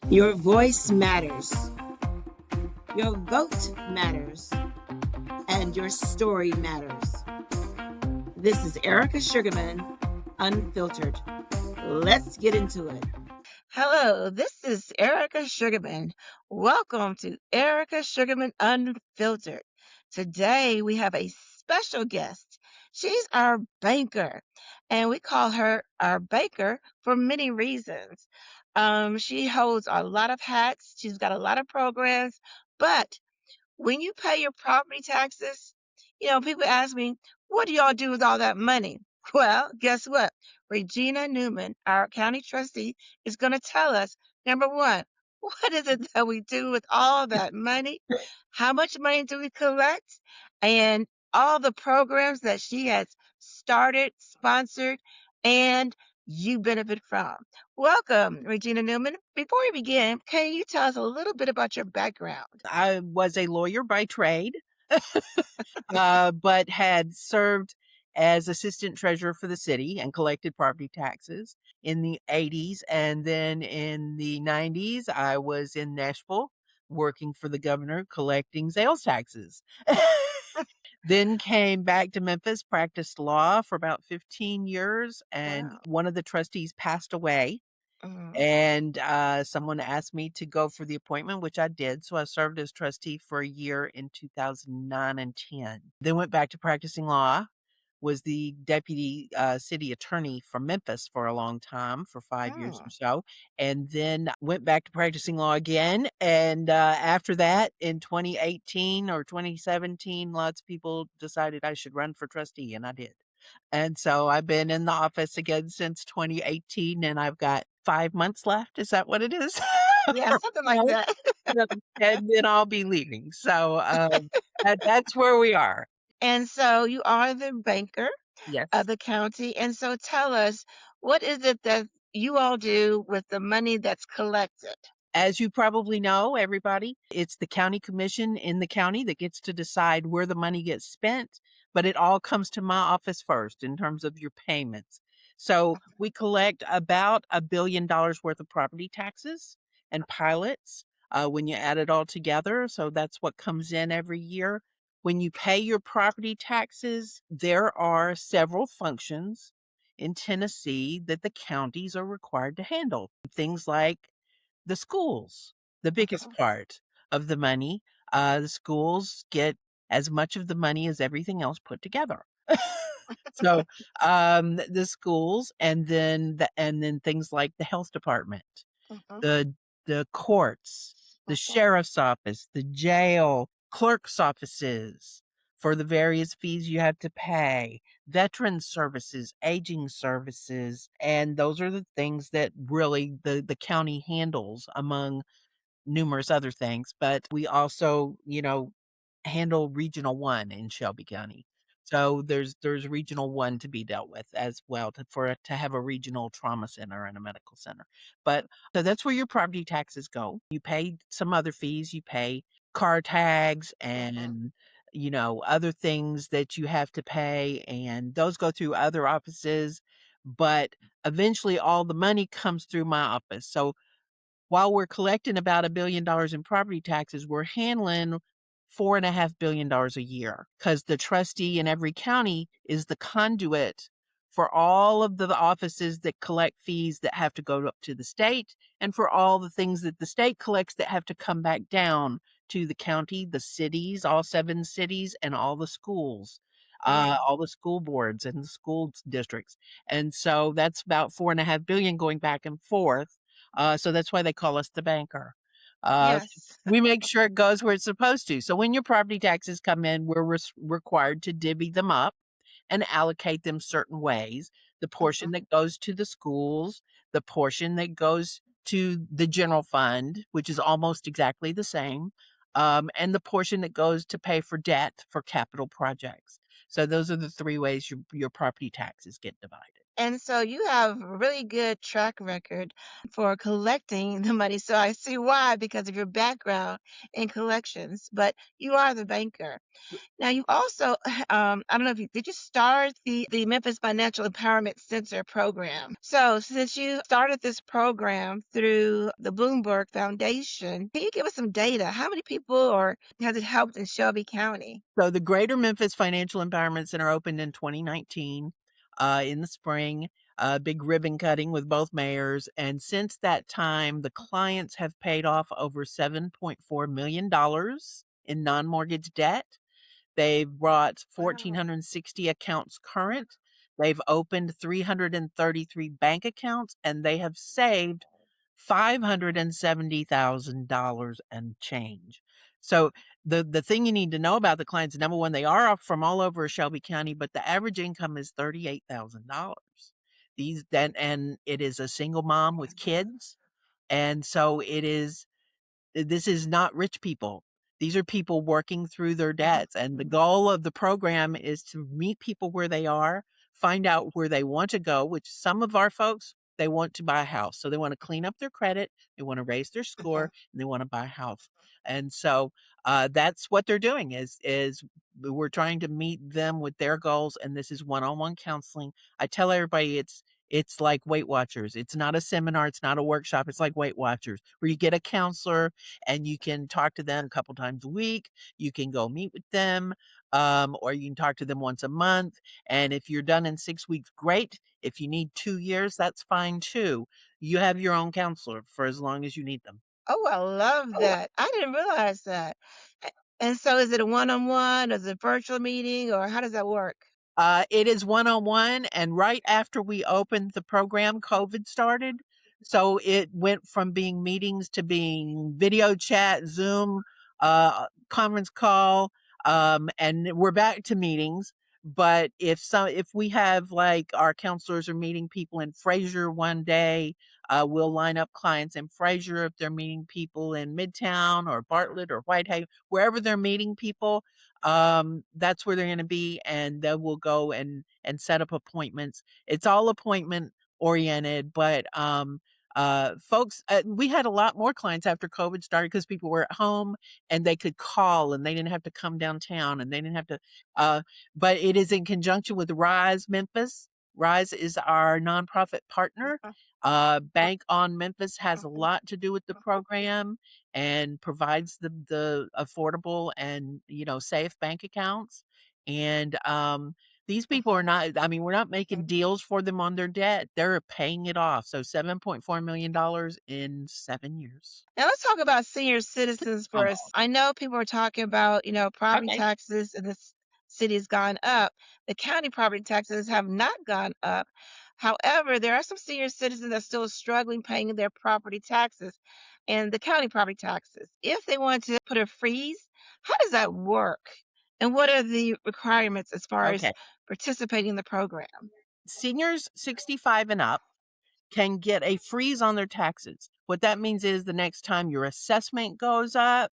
Your voice matters. Your vote matters. And your story matters. This is Erika Sugarmon, Unfiltered. Let's get into it. Hello, this is Erika Sugarman. Welcome to Erika Sugarman Unfiltered. Today we have a special guest. She's our banker, and we call her our banker for many reasons. She holds a lot of hats, she's got a lot of programs, but when you pay your property taxes, people ask me, what do y'all do with all that money? Well, guess what? Regina Newman, our county trustee, is going to tell us number one, what is it that we do with all that money? How much money do we collect? And all the programs that she has started, sponsored, and you benefit from. Welcome, Regina Newman. Before we begin, can you tell us a little bit about your background? I was a lawyer by trade, but had served as assistant treasurer for the city and collected property taxes in the 80s. And then in the 90s, I was in Nashville working for the governor collecting sales taxes. Then came back to Memphis, practiced law for about 15 years, and Wow. one of the trustees passed away. Mhm. And someone asked me to go for the appointment, which I did. So I served as trustee for a year in 2009 and 10. Then went back to practicing law, was the deputy city attorney for Memphis for a long time, for 5 years or Mm. so. And then went back to practicing law again. And after that, in 2018 or 2017, lots of people decided I should run for trustee, and I did. And so I've been in the office again since 2018, and I've got 5 months left. Is that what it is? Yeah, something like Right? that. And then I'll be leaving. So, that's where we are. And so you are the banker of Yes. the county. And so tell us, what is it that you all do with the money that's collected? As you probably know, everybody, it's the county commission in the county that gets to decide where the money gets spent, but it all comes to my office first in terms of your payments. So we collect about $1 billion worth of property taxes and pilots when you add it all together. So that's what comes in every year. When you pay your property taxes, there are several functions in Tennessee that the counties are required to handle. Things like the schools, the biggest Mhm. part of the money. The schools get as much of the money as everything else put together. So, the schools and then things like the health department, Mhm. the the courts, the Mhm. sheriff's office, the jail, clerk's offices for the various fees you have to pay, veteran services, aging services, and those are the things that really the county handles among numerous other things. But we also, handle Regional 1 in Shelby County. So there's Regional 1 to be dealt with as well to have a regional trauma center and a medical center. But so that's where your property taxes go. You pay some other fees, you pay car tags Mhm. and other things that you have to pay, and those go through other offices, but eventually all the money comes through my office. So while we're collecting about $1 billion in property taxes, we're handling $4.5 billion a year because the trustee in every county is the conduit for all of the offices that collect fees that have to go up to the state, and for all the things that the state collects that have to come back down to the county, the cities, all 7 cities, and all the schools, Mm. all the school boards and the school districts. And so that's about 4.5 billion going back and forth. So that's why they call us the banker. Uh, Yes. we make sure it goes where it's supposed to. So when your property taxes come in, we're required to divvy them up and allocate them certain ways. The portion Mhm. that goes to the schools, the portion that goes to the general fund, which is almost exactly the same, and the portion that goes to pay for debt for capital projects. So those are the three ways your property taxes get divided. And so you have a really good track record for collecting the money. So I see why, because of your background in collections, but you are the banker. Now you also, I don't know if you did you start the Memphis Financial Empowerment Center program. So since you started this program through the Bloomberg Foundation, can you give us some data? How many people or has it helped in Shelby County? So the Greater Memphis Financial Empowerment Center opened in 2019 in the spring. Big ribbon cutting with both mayors. And since that time, the clients have paid off over $7.4 million in non mortgage debt. They've brought Wow. 1,460 accounts current. They've opened 333 bank accounts, and they have saved $570,000 and change. So the thing you need to know about the clients, number one, they are from all over Shelby County, but the average income is $38,000. These then and it is a single mom with kids. And so this is not rich people. These are people working through their debts. And the goal of the program is to meet people where they are, find out where they want to go, which some of our folks, they want to buy a house. So they want to clean up their credit, they want to raise their score, and they want to buy a house. And so that's what they're doing is we're trying to meet them with their goals. And this is one-on-one counseling. I tell everybody it's like Weight Watchers. It's not a seminar. It's not a workshop. It's like Weight Watchers, where you get a counselor and you can talk to them a couple times a week. You can go meet with them, or you can talk to them once a month. And if you're done in 6 weeks, great. If you need 2 years, that's fine too. You have your own counselor for as long as you need them. Oh, I love that. I didn't realize that. A- And so is it a one-on-one, is it a virtual meeting, or how does that work? It is one-on-one, and right after we opened the program, COVID started. So it went from being meetings to being video chat, Zoom, conference call, and we're back to meetings. But if we have like our counselors are meeting people in Fraser one day, we'll line up clients in Fraser if they're meeting people in Midtown or Bartlett or Whitehaven, wherever they're meeting people, that's where they're going to be, and then we'll go and set up appointments. It's all appointment oriented, but folks, we had a lot more clients after COVID started because people were at home and they could call and they didn't have to come downtown and they didn't have to uh but it is in conjunction with Rise Memphis. Rise is our nonprofit partner. Bank on Memphis has a lot to do with the program and provides the affordable and, safe bank accounts. And these people are not, I mean, we're not making deals for them on their debt. They're paying it off. So $7.4 million in 7 years. Now let's talk about senior citizens Um, first. I know people are talking about, property okay. taxes in this city has gone up. The county property taxes have not gone up. However, there are some senior citizens that are still struggling paying their property taxes and the county property taxes. If they want to put a freeze, how does that work? And what are the requirements as far as Okay. participating in the program? Seniors 65 and up can get a freeze on their taxes. What that means is the next time your assessment goes up,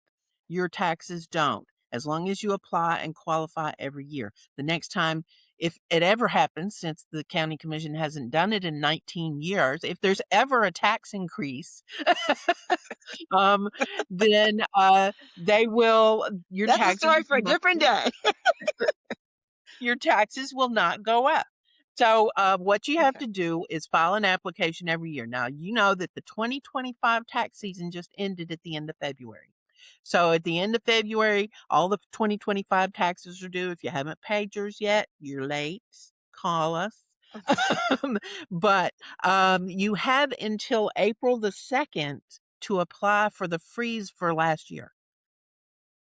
your taxes don't, as long as you apply and qualify every year. The next time, if it ever happens, since the county commission hasn't done it in 19 years, if there's ever a tax increase, um, then they will, That's a story for a different day. your taxes will not go up. So, what you have Okay. to do is file an application every year. Now, you know that the 2025 tax season just ended at the end of February. So, at the end of February, all the 2025 taxes are due. If you haven't paid yours yet, you're late. Call us. Okay. But you have until April the 2nd to apply for the freeze for last year,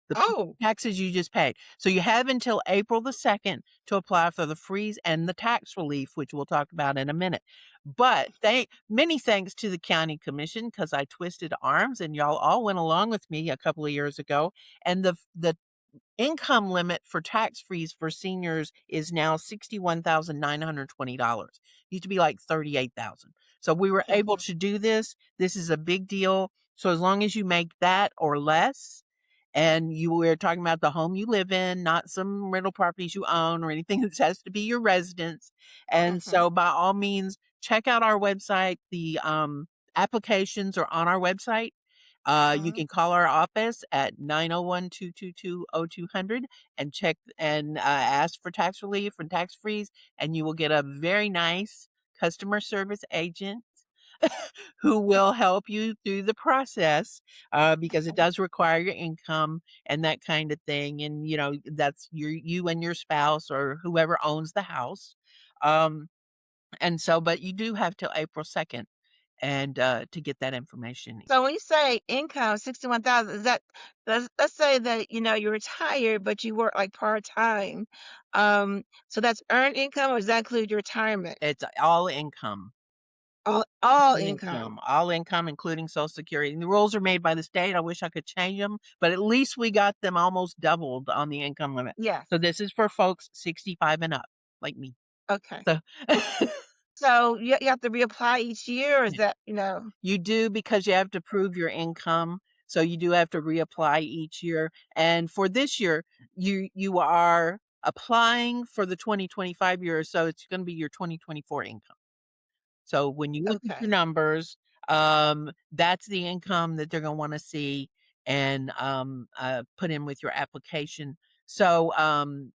the Oh, taxes you just paid. So you have until April the 2nd to apply for the freeze and the tax relief, which we'll talk about in a minute. But many thanks to the county commission, because I twisted arms and y'all all went along with me a couple of years ago. And the income limit for tax freeze for seniors is now $61,920. Used to be like 38,000. So we were okay. able to do this. This is a big deal. So as long as you make that or less, and you were talking about the home you live in, not some rental properties you own or anything. That has to be your residence. And Mhm. so, by all means, check out our website. The applications are on our website. You Mhm. can call our office at 901-222-0200 and check and ask for tax relief and tax freeze, and you will get a very nice customer service agent who will help you through the process, because it does require your income and that kind of thing. And that's you and your spouse or whoever owns the house. Um, and so, but you do have till April 2nd and to get that information. So when you say income 61,000, is that, let's say that, you're retired, but you work like part-time. So that's earned income, or does that include your retirement? It's all income. All income. All income, including Social Security. And the rules are made by the state. I wish I could change them, but at least we got them almost doubled on the income limit. Yes. So this is for folks 65 and up, like me. Okay. So So you have to reapply each year, or is that, you do, because you have to prove your income. So you do have to reapply each year. And for this year, you are applying for the 2025 year, so it's going to be your 2024 income. So when you look at your okay. numbers, that's the income that they're going to want to see and put in with your application. So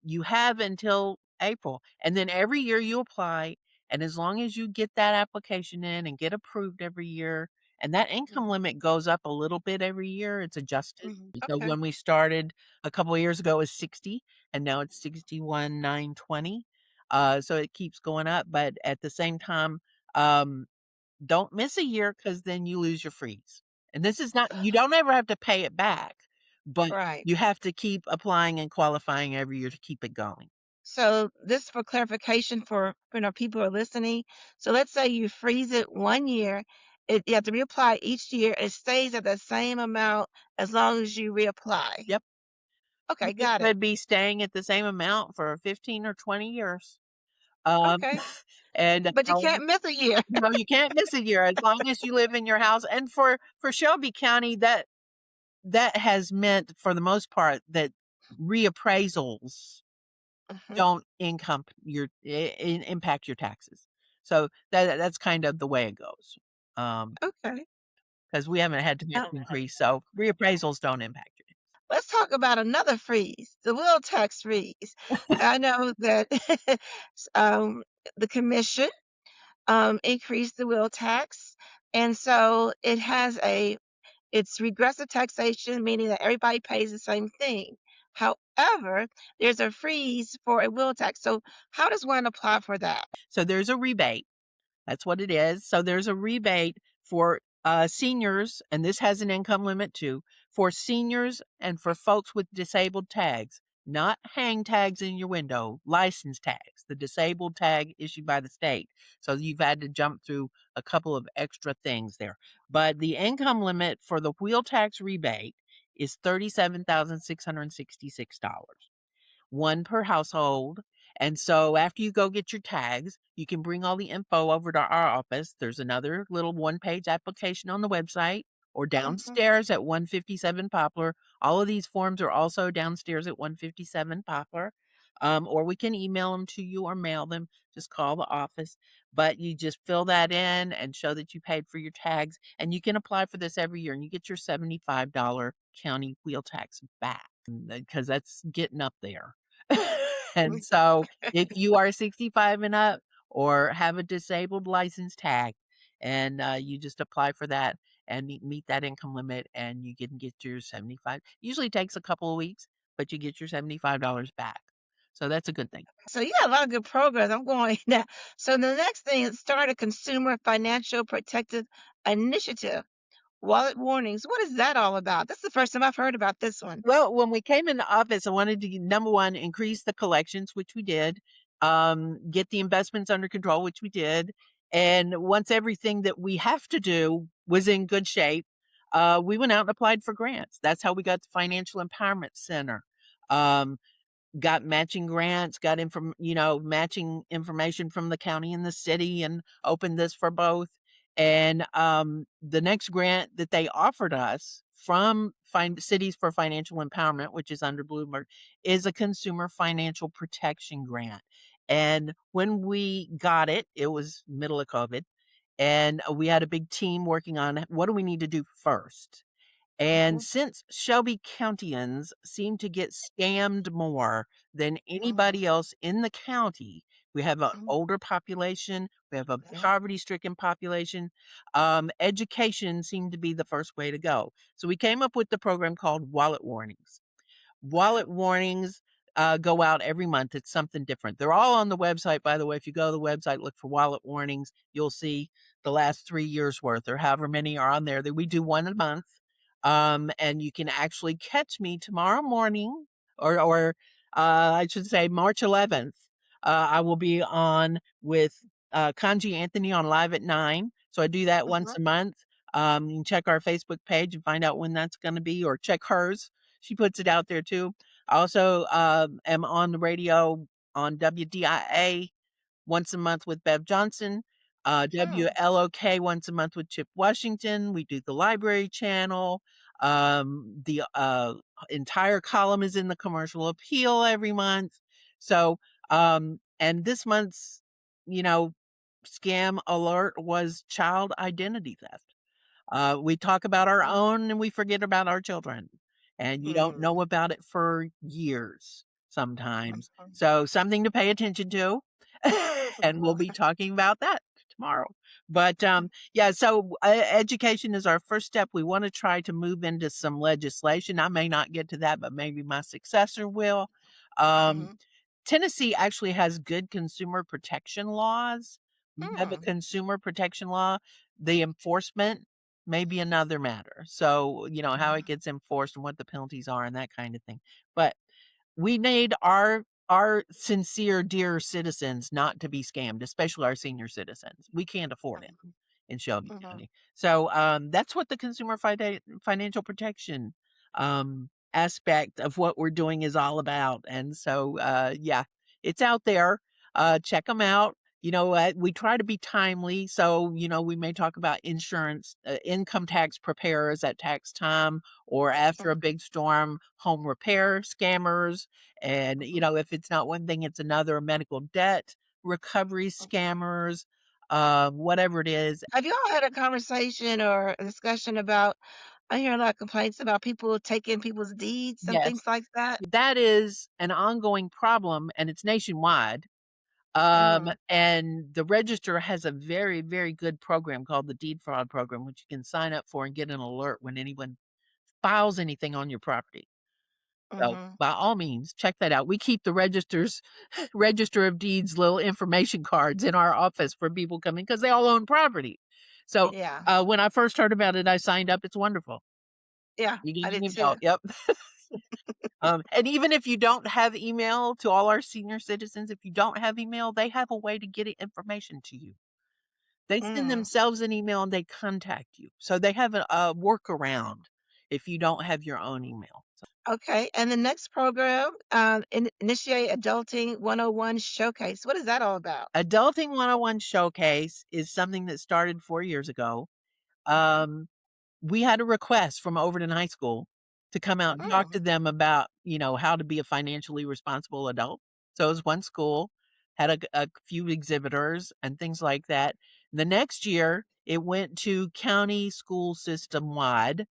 you have until April, and then every year you apply. And as long as you get that application in and get approved every year, and that income Mhm. limit goes up a little bit every year, it's adjusted. Mhm. So Okay. when we started a couple of years ago, it was 60, and now it's 61,920. So it keeps going up, but at the same time, um, don't miss a year, because then you lose your freeze. And this is not, you don't ever have to pay it back, but Right. you have to keep applying and qualifying every year to keep it going. So this for clarification for people who are listening. So let's say you freeze it 1 year, you have to reapply each year. It stays at the same amount as long as you reapply. Yep. Okay, It got it. could be staying at the same amount for 15 or 20 years. Um, Okay, and but you can't miss a year. no, you can't miss a year as long as you live in your house. And for Shelby County, that has meant, for the most part, that reappraisals Mhm. don't impact your taxes. So that's kind of the way it goes. Okay. Because we haven't had tax Now, increase, so reappraisals don't impact your tax. let's talk about another freeze, the wheel tax freeze. I know that um, the commission increased the wheel tax, and so it's regressive taxation, meaning that everybody pays the same thing. However, there's a freeze for a wheel tax. So how does one apply for that? So there's a rebate. That's what it is. So there's a rebate for seniors, and this has an income limit too, for seniors and for folks with disabled tags, not hang tags in your window, license tags, the disabled tag issued by the state. So you've had to jump through a couple of extra things there. But the income limit for the wheel tax rebate is $37,666, one per household. And so after you go get your tags, you can bring all the info over to our office. There's another little one-page application on the website or Mhm. downstairs at 157 Poplar. All of these forms are also downstairs at 157 Poplar. Or we can email them to you or mail them. Just call the office. But you just fill that in and show that you paid for your tags. And you can apply for this every year, and you get your $75 county wheel tax back, because that's getting up there. And so if you are 65 and up or have a disabled license tag, and you just apply for that and meet that income limit, and you can get your 75, usually takes a couple of weeks, but you get your $75 back. So that's a good thing. So yeah, a lot of good progress. I'm going now. So the next thing is start a consumer financial protective initiative. Wallet warnings. What is that all about? That's the first time I've heard about this one. Well, when we came into office, I wanted to, number one, increase the collections, which we did, get the investments under control, which we did. And once everything that we have to do was in good shape, we went out and applied for grants. That's how we got the Financial Empowerment Center. Um, got matching grants, got matching information from the county and the city, and opened this for both. And the next grant that they offered us from Cities for Financial Empowerment, which is under Bloomberg, is a consumer financial protection grant. And when we got it, it was middle of COVID, and we had a big team working on what do we need to do first. And Mhm, since Shelby Countyans seem to get scammed more than mhm, anybody else in the county, we have an mhm. older population, we have a Yeah. poverty-stricken population. Education seemed to be the first way to go. So we came up with the program called Wallet Warnings. Okay. Wallet warnings go out every month. It's something different. They're all on the website, by the way. If you go to the website, look for wallet warnings, you'll see the last 3 years worth or however many are on there. That we do one a month. And you can actually catch me tomorrow morning, or I should say March 11th. I will be on with Kanji Anthony on Live at 9. So I do that once Mhm, a month. You can check our Facebook page and find out when that's going to be, or check hers. She puts it out there too. I also am on the radio on WDIA once a month with Bev Johnson, hmm, WLOK once a month with Chip Washington. We do the Library Channel. The entire column is in the Commercial Appeal every month. So, and this month's, you know, scam alert was child identity theft. We talk about our mhm, own and we forget about our children. And you don't mhm, know about it for years sometimes. mhm, So, something to pay attention to. And we'll be mhm, talking about that tomorrow. But yeah, so education is our first step. We want to try to move into some legislation. I may not get to that, but maybe my successor will. Um, mhm, Tennessee actually has good consumer protection laws. We have a mm, consumer protection law. The enforcement may be another matter. So, how it mhm, gets enforced and what the penalties are and that kind of thing. But we need our sincere, dear citizens not to be scammed, especially our senior citizens. We can't afford it mhm, in Shelby mhm. County. So that's what the consumer financial protection aspect of what we're doing is all about. And so, yeah, it's out there. Check them out. We try to be timely. So, we may talk about insurance, income tax preparers at tax time or after a Mhm. big storm, home repair scammers. And, Mhm, if it's not one thing, it's another, medical debt recovery mhm. scammers, whatever it is. Have you all had a conversation or a discussion about I hear a lot of complaints about people taking people's deeds and Yes, things like that? that is an ongoing problem and it's nationwide. Mm, And the register has a very, very good program called the Deed Fraud Program, which you can sign up for and get an alert when anyone files anything on your property. So mhm. by all means, check that out. We keep the Register of Deeds little information cards in our office for people coming because they all own property. So Yeah, when I first heard about it, I signed up. It's wonderful. yeah, You I get an did email. too. Yep. And even if you don't have email, to all our senior citizens, if you don't have email, they have a way to get information to you. They send Mm. themselves an email and they contact you. So they have a workaround if you don't have your own email. Okay, and the next program, Initiate Adulting 101 Showcase. What is that all about? Adulting 101 Showcase is something that started 4 years ago. Mhm. Um, we had a request from Overton High School to come out and talk to Mm, them about, how to be a financially responsible adult. So it was one school, had a few exhibitors and things like that. The next year, it went to county school system wide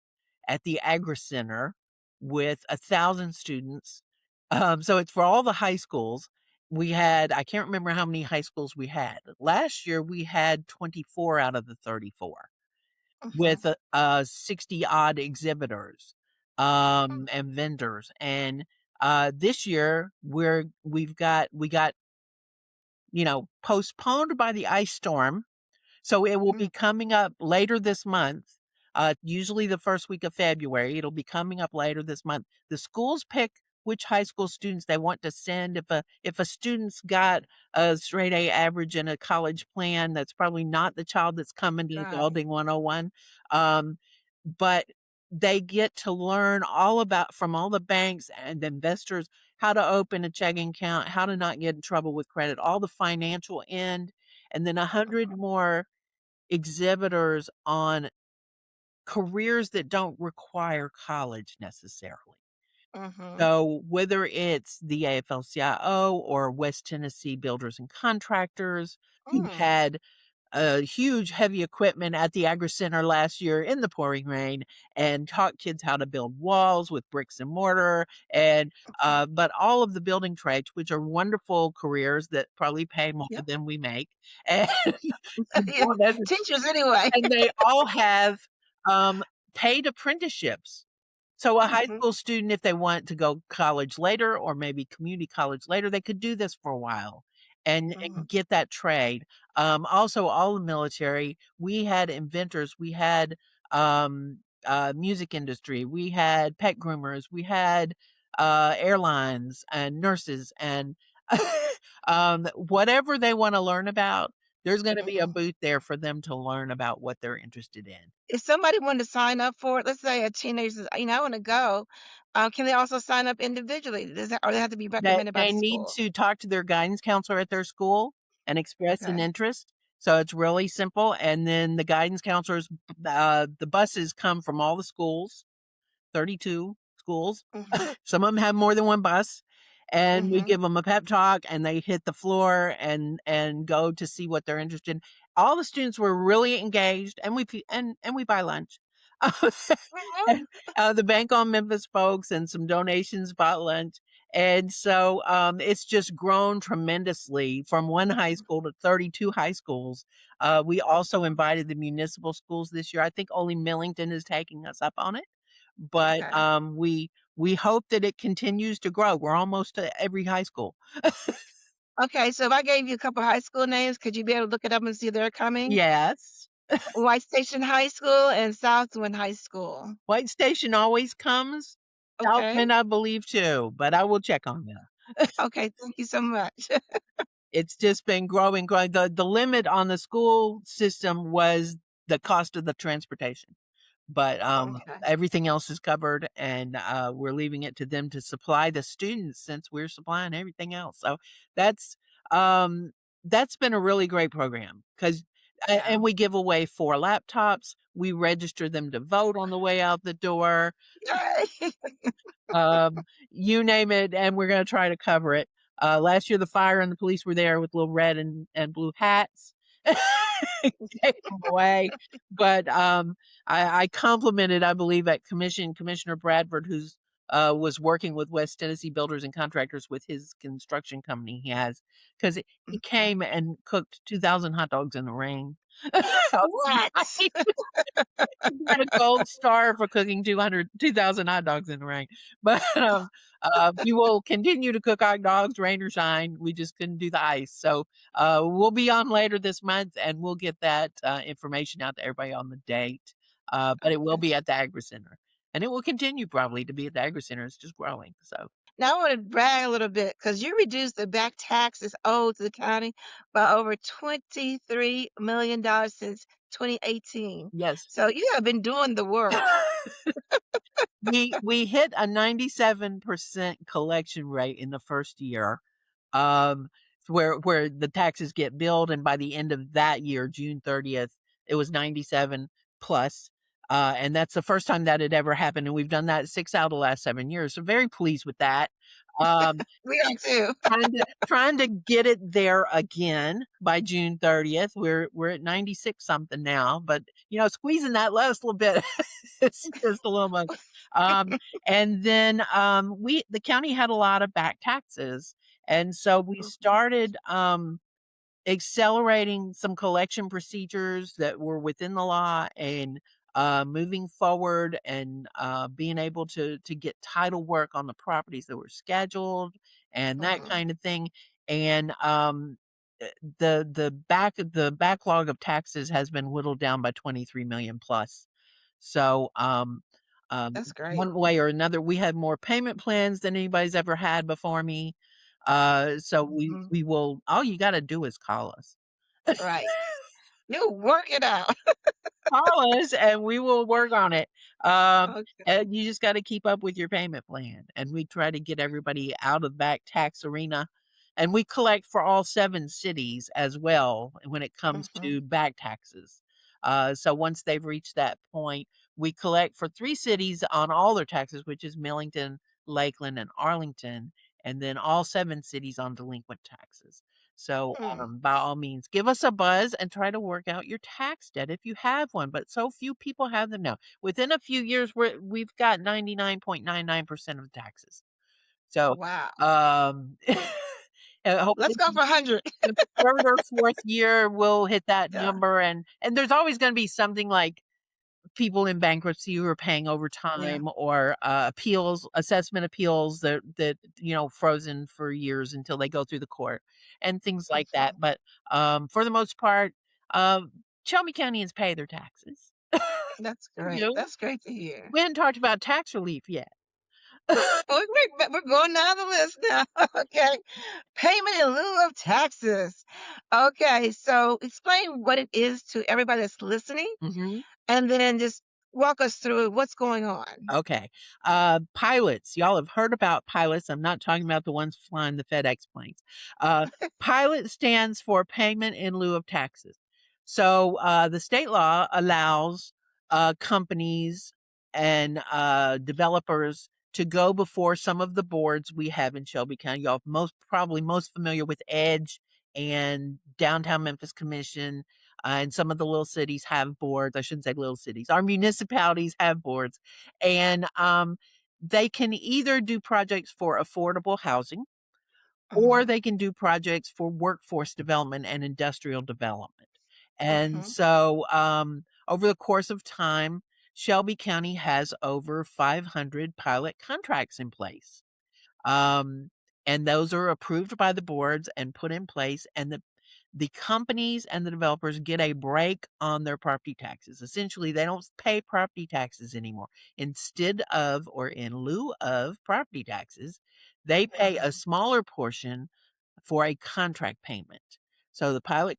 at the Agri Center with 1,000 students. So it's for all the high schools. We had, I can't remember how many high schools we had. Last year, we had 24 out of the 34 mhm, with 60 odd exhibitors mm, and vendors. And this year, we got, postponed by the ice storm, so it will mm, be coming up later this month, usually the first week of February. It'll be coming up later this month. The schools pick which high school students they want to send. If a student's got a straight A average and a college plan, that's probably not the child that's coming to right. Adulting 101. Um, but they get to learn all about from all the banks and investors how to open a checking account, how to not get in trouble with credit, all the financial end, and then 100 more exhibitors on careers that don't require college necessarily. Mhm. So whether it's the AFL-CIO or West Tennessee Builders and Contractors, who Mm. had huge heavy equipment at the Agri Center last year in the pouring rain and taught kids how to build walls with bricks and mortar and but all of the building trades, which are wonderful careers that probably pay more Yep. than we make, and Yeah. don't necess- Teachers anyway. and they all have paid apprenticeships. So a high Mhm. school student, if they want to go college later or maybe community college later, they could do this for a while Mhm. and get that trade. Also, all the military, we had inventors, we had music industry, we had pet groomers, we had airlines and nurses and whatever they want to learn about. There's going to be a Mhm. booth there for them to learn about what they're interested in. If somebody wanted to sign up for it, let's say a teenager says, "I wanna go," can they also sign up individually? Does that or they have to be That recommended by they the need school? to talk to their guidance counselor at their school and express an Okay. interest. So it's really simple, and then the guidance counselors, the buses come from all the schools, 32 schools. Mhm. Some of them have more than one bus, and we Mhm. give them a pep talk, and they hit the floor and go to see what they're interested in. All the students were really engaged, and and we buy lunch. Mhm. And, the Bank on Memphis folks and some donations bought lunch, and so, it's just grown tremendously from 1 high school to 32 high schools. We also invited the municipal schools this year. I think only Millington is taking us up on it, but, Okay. we hope that it continues to grow. We're almost to every high school. Okay, so if I gave you a couple high school names, could you be able to look it up and see they're coming? Yes. White Station High School and Southwind High School. White Station always comes. Okay. Southman, I believe, too, but I will check on that. Okay, thank you so much. It's just been growing, growing. The limit on the school system was the cost of the transportation. But, Okay. everything else is covered, and, we're leaving it to them to supply the students since we're supplying everything else. So that's, um, that's been a really great program 'cause Yeah. and we give away 4 laptops. We register them to vote on the way out the door. Yay. You name it, and we're gonna try to cover it. Last year, the fire and the police were there with little red and blue hats. Gave 'em away, but, I complimented, I believe, at Commissioner Bradford, who's, was working with West Tennessee Builders and Contractors with his construction company he has, 'cause he Mhm. came and cooked 2,000 hot dogs in the rain. What? He got a gold star for cooking 2,000 hot dogs in the rain. But, we will continue to cook hot dogs, rain or shine. We just couldn't do the ice. So, we'll be on later this month, and we'll get that, information out to everybody on the date. But it will Okay. be at the Agri Center, and it will continue probably to be at the Agri Center. It's just growing, so Now I want to brag a little bit because you reduced the back taxes owed to the county by over $23 million since 2018. yes. So you have been doing the work. We hit a 97% collection rate in the first year, um, where the taxes get billed, and by the end of that year, June 30th, it was 97 plus, and that's the first time that had ever happened, and we've done that 6 out of the last 7 years, so very pleased with that. Um, We are too. trying to get it there again by June 30th. We're at 96 something now, but, squeezing that last little bit is just a little much. Um, and then, the county had a lot of back taxes, and so we Mhm, started, accelerating some collection procedures that were within the law and moving forward and being able to get title work on the properties that were scheduled and that mhm, kind of thing. And the backlog of taxes has been whittled down by 23 million plus. So that's great. one way or another, we have more payment plans than anybody's ever had before me. So Mhm, we will all you gotta do is call us. right. You work it out. Call us and we will work on it. Um, Okay. and you just gotta keep up with your payment plan, and we try to get everybody out of back tax arena, and we collect for all 7 cities as well when it comes Mhm. to back taxes. So once they've reached that point, we collect for 3 cities on all their taxes, which is Millington, Lakeland, and Arlington, and then all 7 cities on delinquent taxes. So, Hmm. by all means, give us a buzz and try to work out your tax debt if you have one, but so few people have them now. Within a few years, we've got 99.99% of the taxes. So, Wow. um, Let's hopefully go for 100. in the 3rd or 4th year, we'll hit that Yeah. number, and there's always gonna be something like people in bankruptcy who are paying Yeah. overtime or, assessment appeals that, frozen for years until they go through the court and things like Okay. that, but, for the most part, Shelby Countyans pay their taxes. That's You great. know? That's great to hear. We hadn't talked about tax relief yet. Oh, we're going down the list now. Okay. Payment in lieu of taxes. Okay. So explain what it is to everybody that's listening Mhm. and then just walk us through what's going on. Okay. Pilots. Y'all have heard about pilots. I'm not talking about the ones flying the FedEx planes. Uh, pilot stands for payment in lieu of taxes. So the state law allows companies and developers to go before some of the boards we have in Shelby County. Y'all probably most familiar with Edge and Downtown Memphis Commission. And some of the little cities have boards. I shouldn't say little cities. Our municipalities have boards, and they can either do projects for affordable housing or Mhm. they can do projects for workforce development and industrial development. And Mhm. so, over the course of time, Shelby County has over 500 pilot contracts in place. Um, and those are approved by the boards and put in place, and the companies and the developers get a break on their property taxes. Essentially, they don't pay property taxes anymore. Instead of or in lieu of property taxes, they pay a Mhm. smaller portion for a contract payment. So the pilot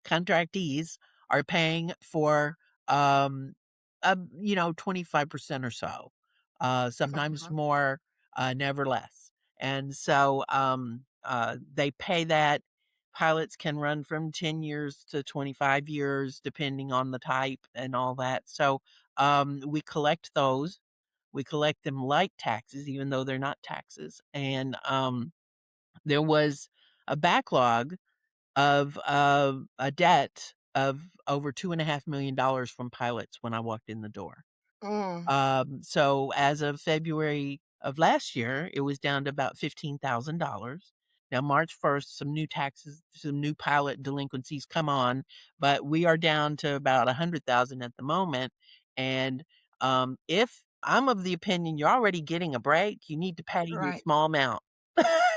contractees are paying for, um, 25% or so, sometimes Mhm. more, never less. And so, they pay that. Pilots can run from 10 years to 25 years, depending on the type and all that. So, we collect those. We collect them like taxes, even though they're not taxes. And, there was a backlog of, a debt of over $2.5 million from pilots when I walked in the door. Mm. So as of February of last year, it was down to about $15,000. Now, March 1st, some new pilot delinquencies come on, but we are down to about 100,000 at the moment. And if I'm of the opinion you're already getting a break, you need to pay your Right. small amount.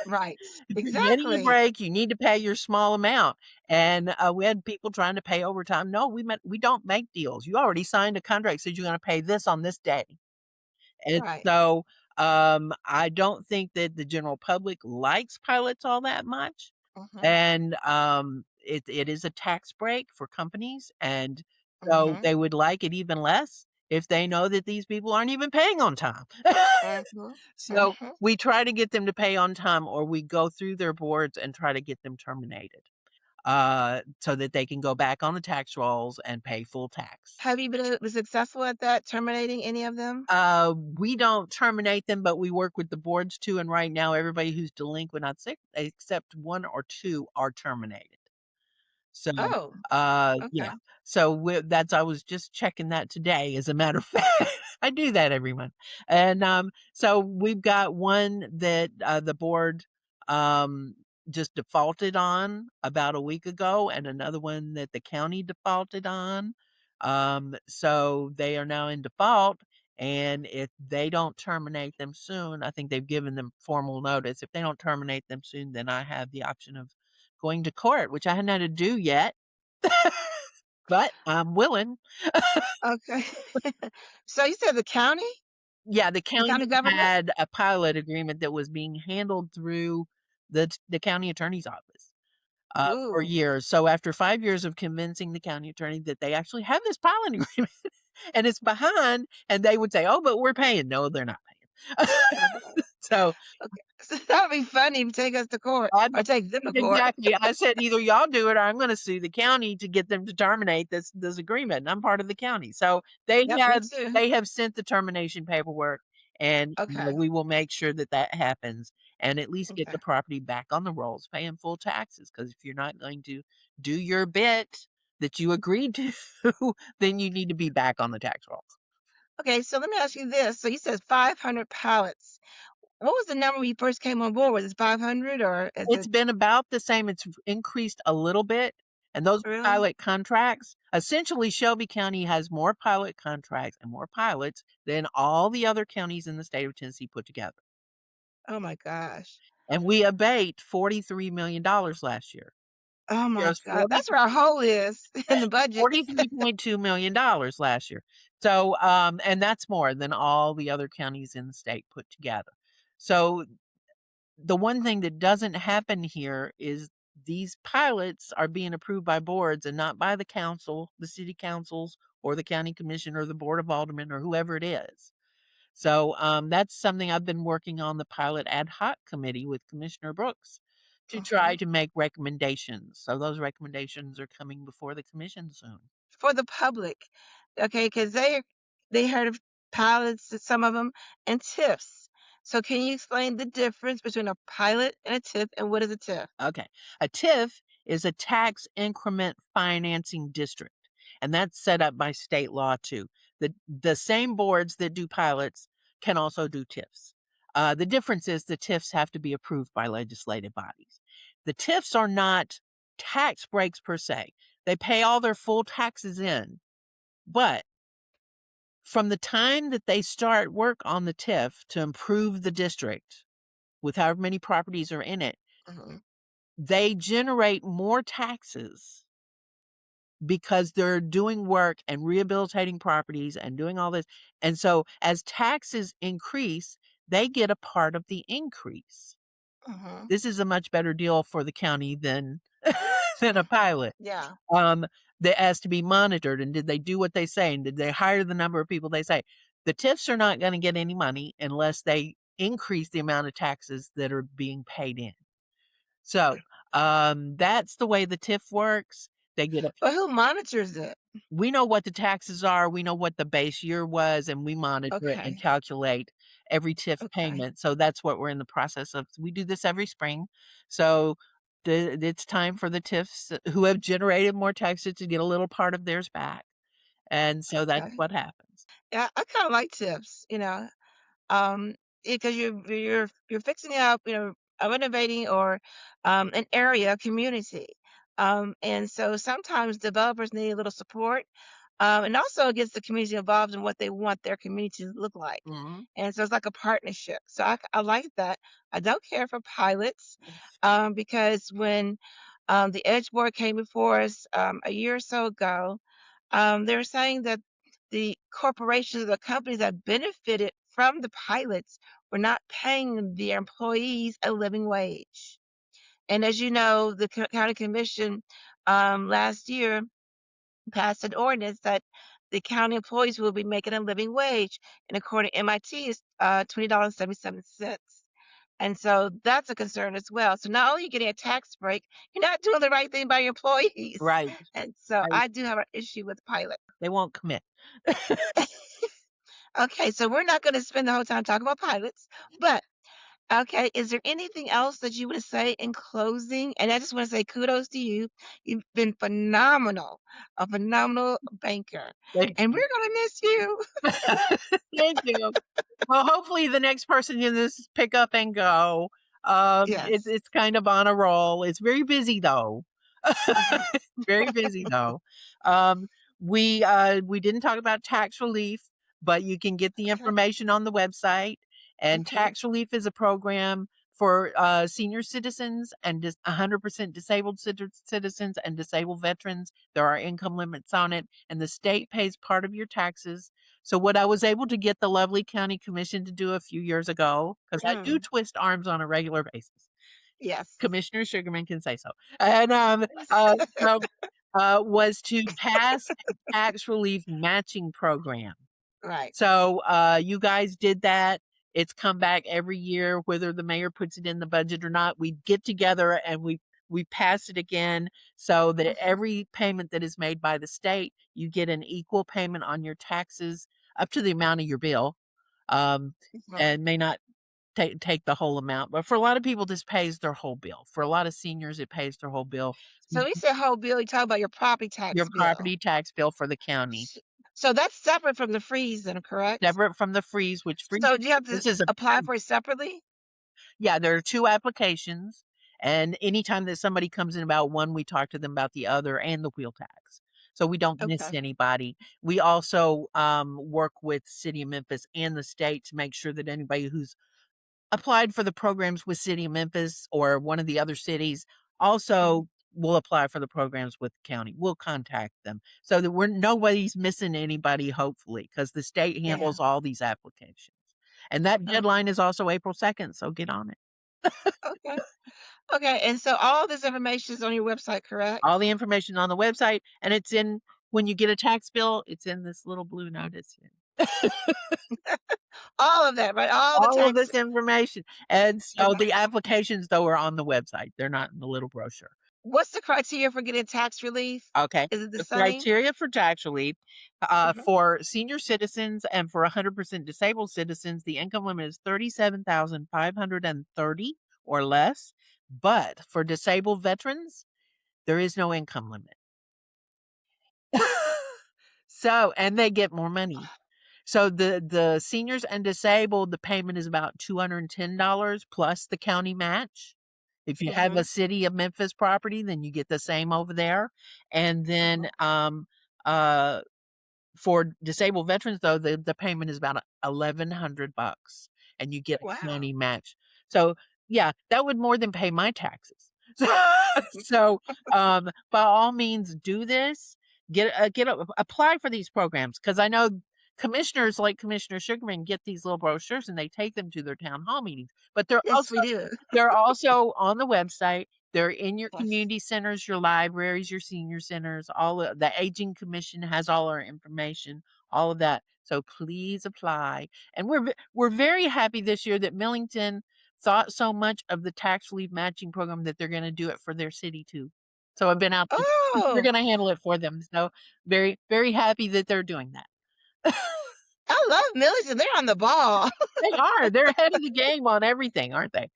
Right. If you're getting a Exactly. break, you need to pay your small amount. And, we had people trying to pay overtime. No, we don't make deals. You already signed a contract, said you're gonna pay this on this day. And Right. so, I don't think that the general public likes pilots all that much. Mhm. And, it is a tax break for companies, and so Mhm. they would like it even less if they know that these people aren't even paying on time. Mhm. So, Mhm. we try to get them to pay on time, or we go through their boards and try to get them terminated, so that they can go back on the tax rolls and pay full tax. Have you been successful at that, terminating any of them? We don't terminate them, but we work with the boards too, and right now, everybody who's delinquent, I'd say except 1 or 2 are terminated. So, Oh, yeah. okay. So that's I was just checking that today, as a matter of fact. I do that every month. And, so we've got one that, the board, um, just defaulted on about a week ago and another one that the county defaulted on. So they are now in default, and if they don't terminate them soon, I think they've given them formal notice. If they don't terminate them soon, then I have the option of going to court, which I hadn't had to do yet, but I'm willing. Okay. So you said the county? Yeah, the The county county government? had a pilot agreement that was being handled through the county attorney's office, for Ooh. years. So after 5 years of convincing the county attorney that they actually have this pilot agreement and it's behind, and they would say, "Oh, but we're paying." No, they're not paying. Uh-huh. So, Okay. So that would be funny to take us to court I or take them to court. exactly. I said, "Either y'all do it or I'm gonna sue the county to get them to terminate this agreement." And I'm part of the county. So Yep, me too. they have sent the termination paperwork, and, Okay. we will make sure that that happens and at least get Okay. the property back on the rolls, paying full taxes. Because if you're not going to do your bit that you agreed to, then you need to be back on the tax rolls. Okay, so let me ask you this. So you said 500 pallets. What was the number when you first came on board? Was it 500 or is It's it been about the same, it's increased a little bit, and those are really? pilot contracts. Essentially, Shelby County has more pilot contracts and more pilots than all the other counties in the state of Tennessee put together. Oh my gosh. And we abate $43 million last year. Oh my There's God. That's where our hole is in the budget. $43.2 million last year. So, and that's more than all the other counties in the state put together. So the one thing that doesn't happen here is these pilots are being approved by boards and not by the council, the city councils, or the county commission, or the board of aldermen, or whoever it is. So that's something I've been working on the pilot ad hoc committee with Commissioner Brooks to try Mhm. to make recommendations. So those recommendations are coming before the commission soon. For the public. Okay, because they heard of pilots, some of them, and TIFs. So can you explain the difference between a pilot and a TIF, and what is a TIF? Okay. A TIF is a tax increment financing district, and that's set up by state law too. The same boards that do pilots can also do TIFs. The difference is the TIFs have to be approved by legislative bodies. The TIFs are not tax breaks per se. They pay all their full taxes in, but from the time that they start work on the TIF to improve the district with however many properties are in it, Mhm. they generate more taxes because they're doing work and rehabilitating properties and doing all this. And so as taxes increase, they get a part of the increase. Mhm. This is a much better deal for the county than than a pilot. Yeah. Um, that has to be monitored. And did they do what they say? And did they hire the number of people they say? The TIFs are not going to get any money unless they increase the amount of taxes that are being paid in. So, that's the way the TIF works. They get a But who monitors it? we know what the taxes are, we know what the base year was, and we monitor it and Okay. calculate every TIF Okay. payment. So that's what we're in the process of. We do this every spring. So it's time for the TIFs who have generated more taxes to get a little part of theirs back. And so that's Okay. what happens. Yeah, I kind of like tips, um, because you're fixing up, renovating or an area, community, and so sometimes developers need a little support, and also it gets the community involved in what they want their community to look like, Mhm. and so it's like a partnership. So I like that. I don't care for pilots, because when the Edge Board came before us a year or so ago, they were saying that the corporations, the companies that benefited from the pilots were not paying the employees a living wage. And as you know, the county commission last year passed an ordinance that the county employees will be making a living wage, and according to MIT, is $20.77. And so that's a concern as well. So not only are you getting a tax break, you're not doing the right thing by your employees. Right. And so Right. I do have an issue with pilot. They won't commit. Okay, so we're not going to spend the whole time talking about pilots, but okay, is there anything else that you want to say in closing? And I just want to say kudos to you. You've been phenomenal, a phenomenal banker, Thank and you. we're going to miss you. Thank you. Well, hopefully the next person in this pick up and go. Yes. It's kind of on a roll. It's very busy though. Hmm. Very busy though. Um, we didn't talk about tax relief, but you can get the Okay. information on the website. And Okay. tax relief is a program for senior citizens and 100% disabled citizens and disabled veterans. There are income limits on it, and the state pays part of your taxes. So what I was able to get the lovely county commission to do a few years ago, because I do Mm. twist arms on a regular basis. Yes. Commissioner Sugarman can say so. And so was to pass a tax relief matching program. Right. So you guys did that. It's come back every year, whether the mayor puts it in the budget or not. We get together and we pass it again so that Mhm. every payment that is made by the state, you get an equal payment on your taxes up to the amount of your bill. Um, Right. and may not take the whole amount, but for a lot of people, this pays their whole bill. For a lot of seniors, it pays their whole bill. So we said whole bill, you talk about your property Your tax bill. property tax bill for the county, S So that's separate from the freeze then, correct? separate from the freeze, which freeze So do you have to this is a apply for it separately? yeah, there are 2 applications, and anytime that somebody comes in about one, we talk to them about the other and the wheel tax. So we don't miss Okay. anybody. We also, work with City of Memphis and the state to make sure that anybody who's applied for the programs with City of Memphis or one of the other cities Mhm. also will apply for the programs with the county. We'll contact them so that we're nobody's missing anybody, hopefully, because the state Yeah. handles all these applications. And that Okay. deadline is also April 2nd, so get on it. Okay. Okay, and so all this information is on your website, correct? All the information on the website, and it's in when you get a tax bill, it's in this little blue notice here. All of that, right? All the All of tax this information. And the so the applications, though, are on the website. They're not in the little brochure. what's the criteria for getting tax relief? Okay. Is it the The same? criteria for tax relief, Mhm. for senior citizens and for 100% disabled citizens, the income limit is 37,530 or less. But for disabled veterans, there is no income limit. So, and they get more money. So the seniors and disabled, the payment is about $210 plus the county match. If you have a Mhm. City of Memphis property, then you get the same over there. And then Mhm. uh for disabled veterans, though, the payment is about 1,100 bucks, and you get a Wow. county match. So, yeah, that would more than pay my taxes. So, by all means, do this. Apply for these programs because I know commissioners like Commissioner Sugarman get these little brochures and they take them to their town hall meetings, but Yes, we do. they're also on the website. They're in your Yes. community centers, your libraries, your senior centers, all of the aging commission has all our information, all of that. So please apply. And we're very happy this year that Millington thought so much of the tax relief matching program that they're going to do it for their city too. So I've been out there. We're Oh, going to handle it for them. So very, very happy that they're doing that. I love Millicent. They're on the ball. They are. They're ahead of the game on everything, aren't they?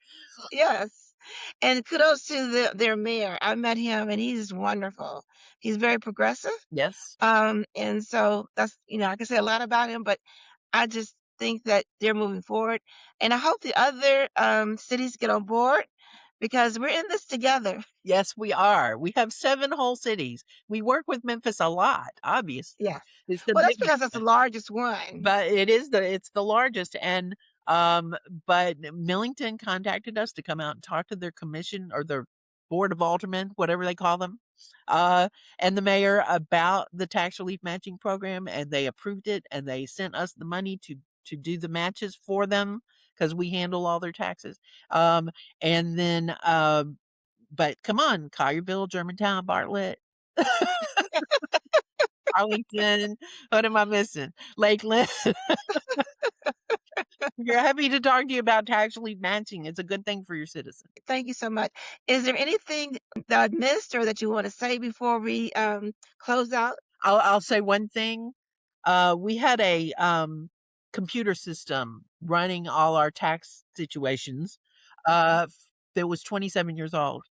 Yes. And kudos to their mayor. I met him and he's wonderful. He's very progressive. Yes. And so that's, I can say a lot about him, but I just think that they're moving forward. And I hope the other cities get on board because we're in this together. Yes, we are. We have 7 whole cities. We work with Memphis a lot, obviously. Yes. It's the Well, that's biggest because that's the one, largest one. but it's the largest, and, but Millington contacted us to come out and talk to their commission or their board of aldermen, whatever they call them, uh, and the mayor about the tax relief matching program, and they approved it, and they sent us the money to do the matches for them because we handle all their taxes. And then, but come on, Collierville, Germantown, Bartlett, Arlington, what am I missing? Lakeland. We're happy to talk to you about tax relief matching. It's a good thing for your citizens. Thank you so much. Is there anything that I missed or that you want to say before we close out? I'll say one thing. We had a computer system running all our tax situations that was 27 years old.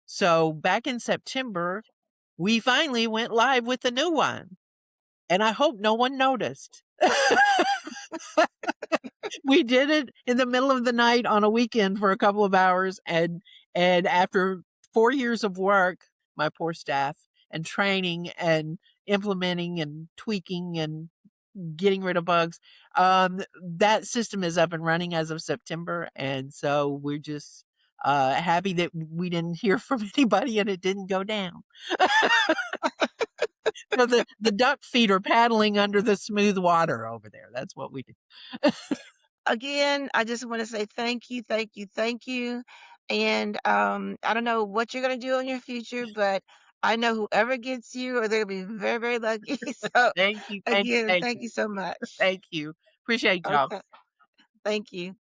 So back in September, we finally went live with the new one. And I hope no one noticed. We did it in the middle of the night on a weekend for a couple of hours, and after 4 years of work, my poor staff, and training and implementing and tweaking and getting rid of bugs, that system is up and running as of September, and so we're just, happy that we didn't hear from anybody and it didn't go down. So the duck feet are paddling under the smooth water over there. That's what we do. Again, I just want to say thank you, thank you, thank you. And I don't know what you're going to do in your future, but I know whoever gets you, or they'll be very, very lucky. So, Thank you, thank you, again, thank thank you, you so much. thank you. Appreciate y'all. Okay. Thank you.